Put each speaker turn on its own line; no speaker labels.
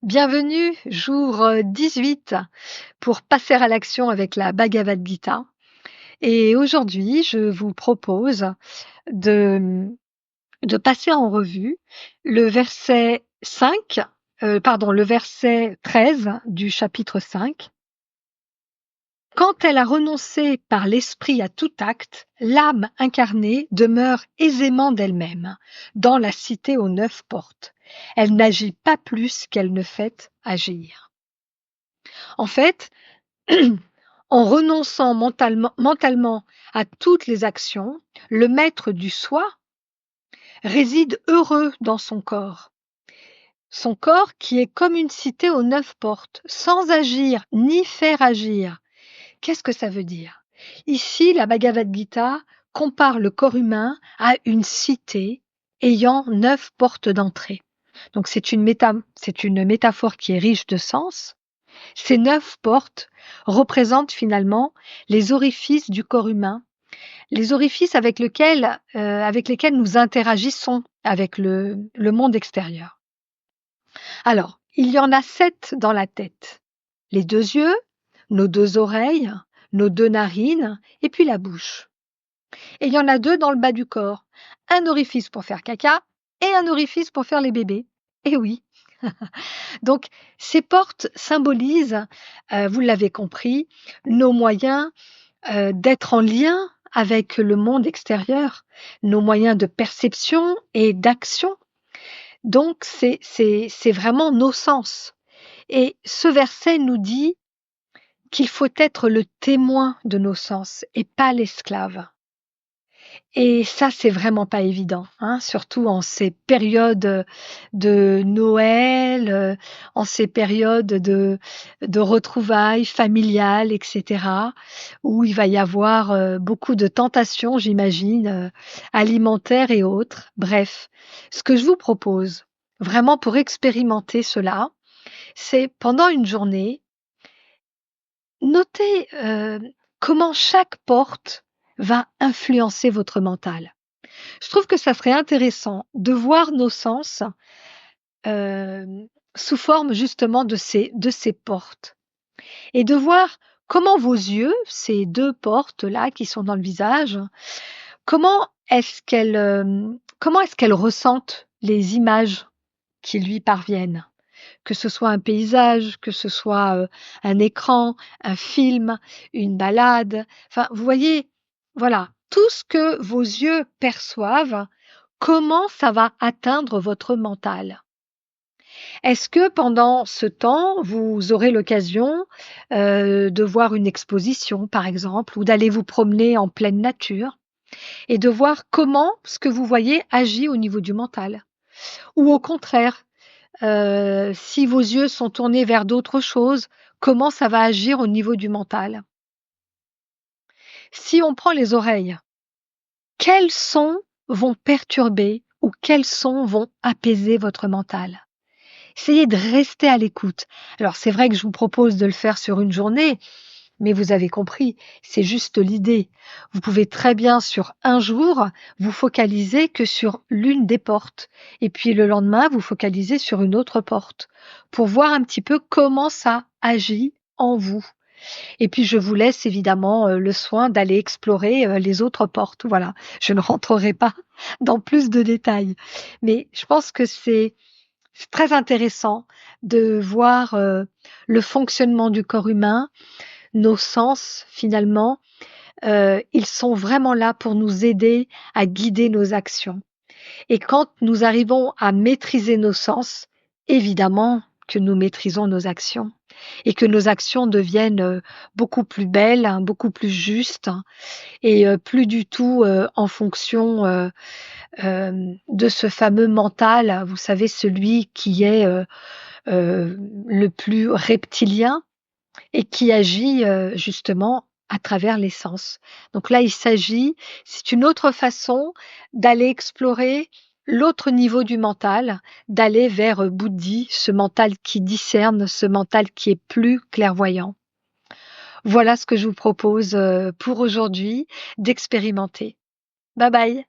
Bienvenue, jour 18 pour passer à l'action avec la Bhagavad Gita. Et aujourd'hui, je vous propose de, de passer en revue le verset 5, le verset 13 du chapitre 5. Quand elle a renoncé par l'esprit à tout acte, l'âme incarnée demeure aisément d'elle-même, dans la cité aux 9 portes. Elle n'agit pas plus qu'elle ne fait agir. En fait, en renonçant mentalement à toutes les actions, le maître du soi réside heureux dans son corps. Son corps qui est comme une cité aux 9 portes, sans agir ni faire agir. Qu'est-ce que ça veut dire? Ici, la Bhagavad Gita compare le corps humain à une cité ayant 9 portes d'entrée. Donc c'est une métaphore qui est riche de sens. Ces 9 portes représentent finalement les orifices du corps humain, les orifices avec lesquels nous interagissons avec le monde extérieur. Alors, il y en a 7 dans la tête. Les 2 yeux, nos 2 oreilles, nos 2 narines et puis la bouche. Et il y en a 2 dans le bas du corps. Un orifice pour faire caca et un orifice pour faire les bébés. Eh oui. Donc, ces portes symbolisent, vous l'avez compris, nos moyens d'être en lien avec le monde extérieur, nos moyens de perception et d'action. Donc, c'est vraiment nos sens. Et ce verset nous dit qu'il faut être le témoin de nos sens et pas l'esclave. Et ça, c'est vraiment pas évident, hein, surtout en ces périodes de Noël, en ces périodes de retrouvailles familiales, etc., où il va y avoir beaucoup de tentations, j'imagine, alimentaires et autres. Bref, ce que je vous propose, vraiment pour expérimenter cela, c'est pendant une journée, notez comment chaque porte va influencer votre mental. Je trouve que ça serait intéressant de voir nos sens euh, sous forme justement de ces portes et de voir comment vos yeux, ces 2 portes-là qui sont dans le visage, comment est-ce qu'elles ressentent les images qui lui parviennent, que ce soit un paysage, que ce soit un écran, un film, une balade. Enfin, vous voyez, voilà, tout ce que vos yeux perçoivent, comment ça va atteindre votre mental. Est-ce que pendant ce temps, vous aurez l'occasion de voir une exposition, par exemple, ou d'aller vous promener en pleine nature et de voir comment ce que vous voyez agit au niveau du mental? Ou au contraire, si vos yeux sont tournés vers d'autres choses, comment ça va agir au niveau du mental? Si on prend les oreilles, quels sons vont perturber ou quels sons vont apaiser votre mental? Essayez de rester à l'écoute. Alors c'est vrai que je vous propose de le faire sur une journée, mais vous avez compris, c'est juste l'idée. Vous pouvez très bien sur un jour vous focaliser que sur l'une des portes et puis le lendemain vous focaliser sur une autre porte pour voir un petit peu comment ça agit en vous. Et puis je vous laisse évidemment le soin d'aller explorer les autres portes. Voilà, je ne rentrerai pas dans plus de détails, mais je pense que c'est très intéressant de voir le fonctionnement du corps humain, nos sens finalement, ils sont vraiment là pour nous aider à guider nos actions. Et quand nous arrivons à maîtriser nos sens, évidemment que nous maîtrisons nos actions et que nos actions deviennent beaucoup plus belles, hein, beaucoup plus justes hein, et plus du tout en fonction de ce fameux mental, vous savez, celui qui est le plus reptilien et qui agit justement à travers les sens. Donc là, c'est une autre façon d'aller explorer l'autre niveau du mental, d'aller vers Bouddhi, ce mental qui discerne, ce mental qui est plus clairvoyant. Voilà ce que je vous propose pour aujourd'hui d'expérimenter. Bye bye.